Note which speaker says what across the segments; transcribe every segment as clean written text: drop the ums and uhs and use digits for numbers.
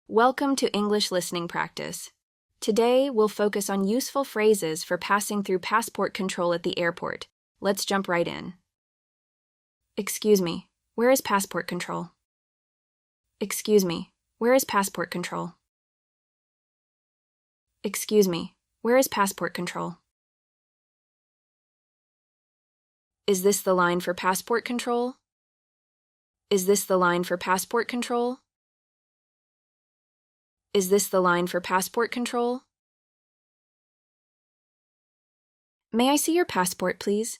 Speaker 1: Welcome to English Listening Practice. Today, we'll focus on useful phrases for passing through passport control at the airport. Let's jump right in. Excuse me, where is passport control? Excuse me, where is passport control? Excuse me, where is passport control? Is this the line for passport control? Is this the line for passport control? Is this the line for passport control? May I see your passport, please?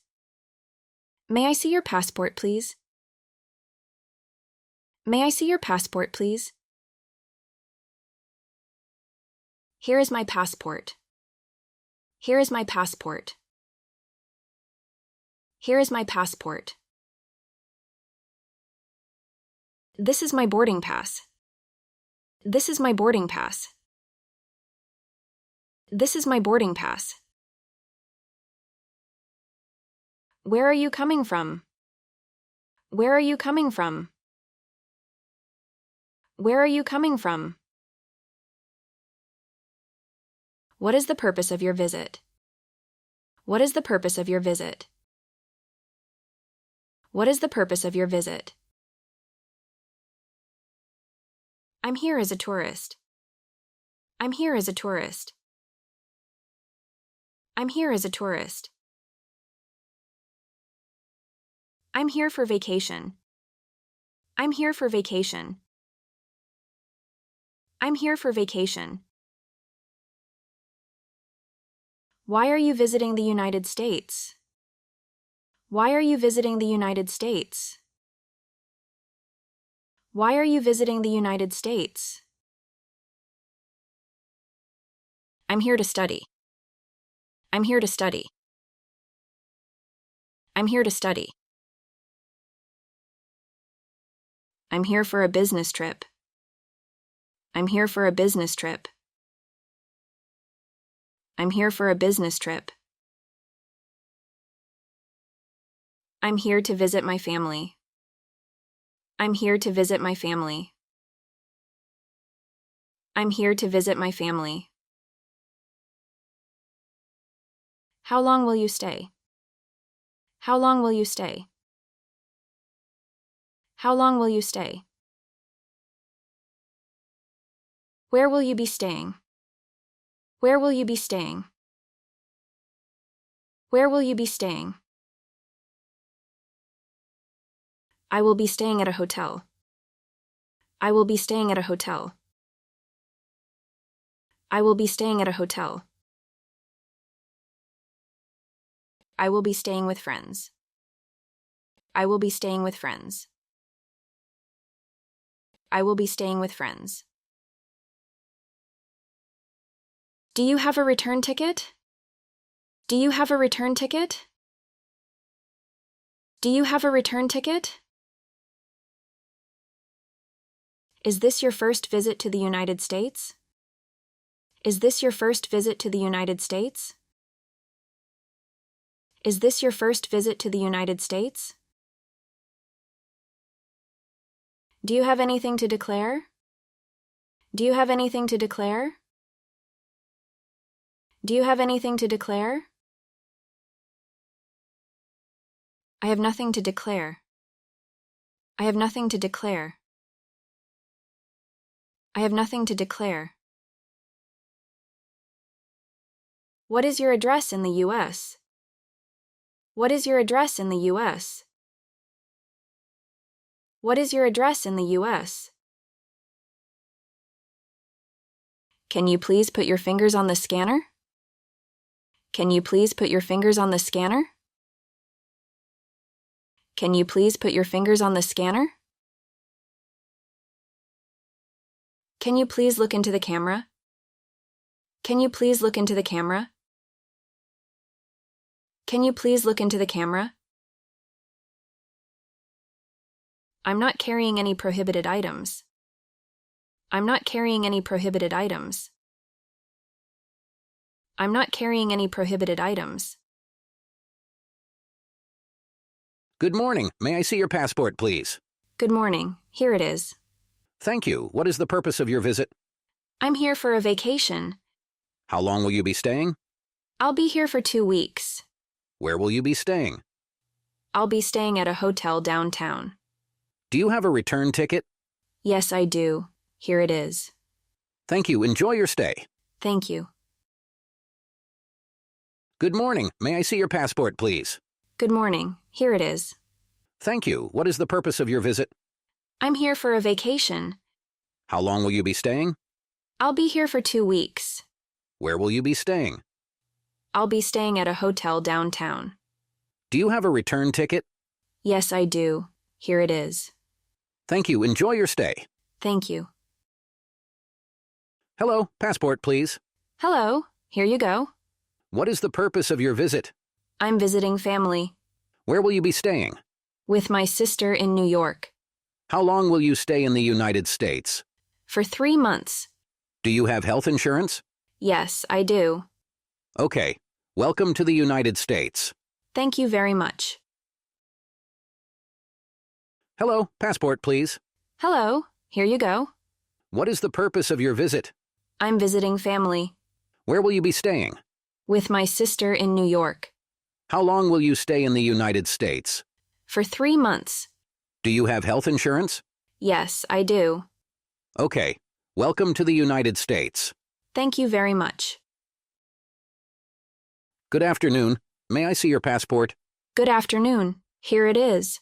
Speaker 1: May I see your passport, please? May I see your passport, please? Here is my passport. Here is my passport. Here is my passport. This is my boarding pass. This is my boarding pass. This is my boarding pass. Where are you coming from? Where are you coming from? Where are you coming from? What is the purpose of your visit? What is the purpose of your visit? What is the purpose of your visit? I'm here as a tourist. I'm here as a tourist. I'm here as a tourist. I'm here for vacation. I'm here for vacation. I'm here for vacation. Why are you visiting the United States? Why are you visiting the United States? Why are you visiting the United States? I'm here to study. I'm here to study. I'm here to study. I'm here for a business trip. I'm here for a business trip. I'm here for a business trip. I'm here to visit my family. I'm here to visit my family. I'm here to visit my family. How long will you stay? How long will you stay? How long will you stay? Where will you be staying? Where will you be staying? Where will you be staying? I will be staying at a hotel. I will be staying at a hotel. I will be staying at a hotel. I will be staying with friends. I will be staying with friends. I will be staying with friends. Do you have a return ticket? Do you have a return ticket? Do you have a return ticket? Is this your first visit to the United States? Is this your first visit to the United States? Is this your first visit to the United States? Do you have anything to declare? Do you have anything to declare? Do you have anything to declare? I have nothing to declare. I have nothing to declare. I have nothing to declare. What is your address in the U.S.? What is your address in the U.S.? What is your address in the U.S.? Can you please put your fingers on the scanner? Can you please put your fingers on the scanner? Can you please put your fingers on the scanner? Can you please look into the camera? Can you please look into the camera? Can you please look into the camera? I'm not carrying any prohibited items. I'm not carrying any prohibited items. I'm not carrying any prohibited items.
Speaker 2: Good morning. May I see your passport, please?
Speaker 1: Good morning. Here it is.
Speaker 2: Thank you. What is the purpose of your visit?
Speaker 1: I'm here for a vacation.
Speaker 2: How long will you be staying?
Speaker 1: I'll be here for 2 weeks.
Speaker 2: Where will you be staying?
Speaker 1: I'll be staying at a hotel downtown.
Speaker 2: Do you have a return ticket?
Speaker 1: Yes, I do. Here it is.
Speaker 2: Thank you. Enjoy your stay.
Speaker 1: Thank you.
Speaker 2: Good morning. May I see your passport, please?
Speaker 1: Good morning. Here it is.
Speaker 2: Thank you. What is the purpose of your visit?
Speaker 1: I'm here for a vacation.
Speaker 2: How long will you be staying?
Speaker 1: I'll be here for 2 weeks.
Speaker 2: Where will you be staying?
Speaker 1: I'll be staying at a hotel downtown.
Speaker 2: Do you have a return ticket?
Speaker 1: Yes, I do. Here it is.
Speaker 2: Thank you. Enjoy your stay.
Speaker 1: Thank you.
Speaker 2: Hello. Passport, please.
Speaker 1: Hello. Here you go.
Speaker 2: What is the purpose of your visit?
Speaker 1: I'm visiting family.
Speaker 2: Where will you be staying?
Speaker 1: With my sister in New York.
Speaker 2: How long will you stay in the United States?
Speaker 1: For 3 months.
Speaker 2: Do you have health insurance?
Speaker 1: Yes, I do.
Speaker 2: Okay. Welcome to the United States.
Speaker 1: Thank you very much.
Speaker 2: Hello. Passport, please.
Speaker 1: Hello. Here you go.
Speaker 2: What is the purpose of your visit?
Speaker 1: I'm visiting family.
Speaker 2: Where will you be staying?
Speaker 1: With my sister in New York.
Speaker 2: How long will you stay in the United States?
Speaker 1: For 3 months.
Speaker 2: Do you have health insurance?
Speaker 1: Yes, I do.
Speaker 2: Okay. Welcome to the United States.
Speaker 1: Thank you very much.
Speaker 2: Good afternoon. May I see your passport?
Speaker 1: Good afternoon. Here it is.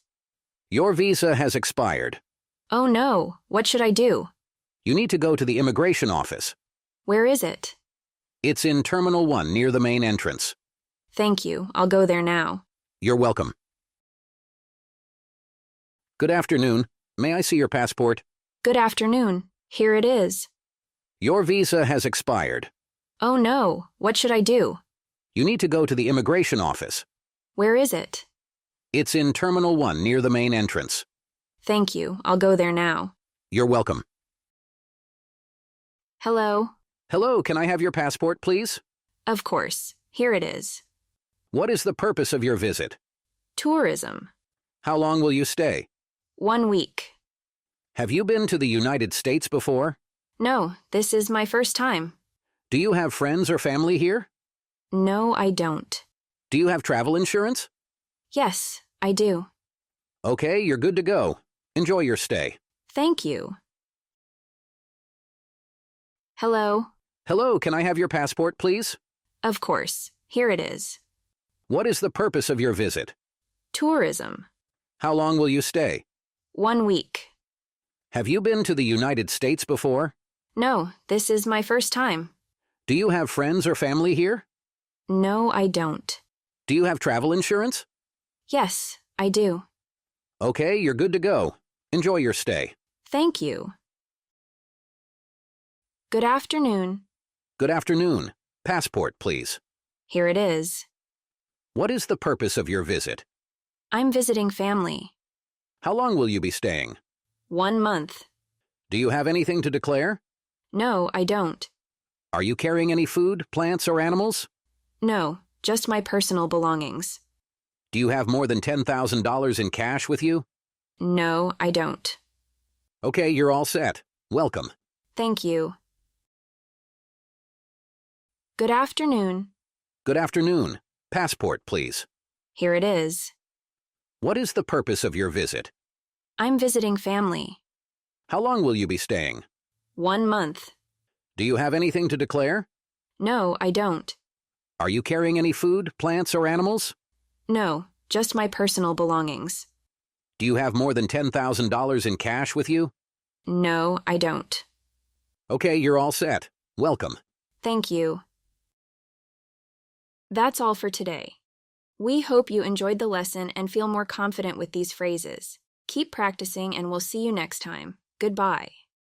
Speaker 2: Your visa has expired.
Speaker 1: Oh no, what should I do?
Speaker 2: You need to go to the immigration office.
Speaker 1: Where is it?
Speaker 2: It's in Terminal 1 near the main entrance.
Speaker 1: Thank you. I'll go there now.
Speaker 2: You're welcome. Good afternoon. May I see your passport?
Speaker 1: Good afternoon. Here it is.
Speaker 2: Your visa has expired.
Speaker 1: Oh no, what should I do?
Speaker 2: You need to go to the immigration office.
Speaker 1: Where is it?
Speaker 2: It's in Terminal 1 near the main entrance.
Speaker 1: Thank you. I'll go there now.
Speaker 2: You're welcome.
Speaker 1: Hello?
Speaker 2: Hello, can I have your passport, please?
Speaker 1: Of course. Here it is.
Speaker 2: What is the purpose of your visit?
Speaker 1: Tourism.
Speaker 2: How long will you stay?
Speaker 1: 1 week.
Speaker 2: Have you been to the United States before?
Speaker 1: No, this is my first time.
Speaker 2: Do you have friends or family here?
Speaker 1: No, I don't.
Speaker 2: Do you have travel insurance?
Speaker 1: Yes, I do.
Speaker 2: Okay, you're good to go. Enjoy your stay.
Speaker 1: Thank you. Hello?
Speaker 2: Hello, can I have your passport, please?
Speaker 1: Of course. Here it is.
Speaker 2: What is the purpose of your visit?
Speaker 1: Tourism.
Speaker 2: How long will you stay?
Speaker 1: 1 week.
Speaker 2: Have you been to the United States before?
Speaker 1: No, this is my first time.
Speaker 2: Do you have friends or family here?
Speaker 1: No, I don't.
Speaker 2: Do you have travel insurance?
Speaker 1: Yes, I do.
Speaker 2: Okay, you're good to go. Enjoy your stay.
Speaker 1: Thank you. Good afternoon.
Speaker 2: Good afternoon. Passport, please.
Speaker 1: Here it is.
Speaker 2: What is the purpose of your visit?
Speaker 1: I'm visiting family.
Speaker 2: How long will you be staying?
Speaker 1: 1 month.
Speaker 2: Do you have anything to declare?
Speaker 1: No, I don't.
Speaker 2: Are you carrying any food, plants, or animals?
Speaker 1: No, just my personal belongings.
Speaker 2: Do you have more than $10,000 in cash with you?
Speaker 1: No, I don't.
Speaker 2: Okay, you're all set. Welcome.
Speaker 1: Thank you. Good afternoon.
Speaker 2: Good afternoon. Passport, please.
Speaker 1: Here it is.
Speaker 2: What is the purpose of your visit?
Speaker 1: I'm visiting family.
Speaker 2: How long will you be staying?
Speaker 1: 1 month.
Speaker 2: Do you have anything to declare?
Speaker 1: No, I don't.
Speaker 2: Are you carrying any food, plants, or animals?
Speaker 1: No, just my personal belongings.
Speaker 2: Do you have more than $10,000 in cash with you?
Speaker 1: No, I don't.
Speaker 2: Okay, you're all set. Welcome.
Speaker 1: Thank you. That's all for today. We hope you enjoyed the lesson and feel more confident with these phrases. Keep practicing and we'll see you next time. Goodbye.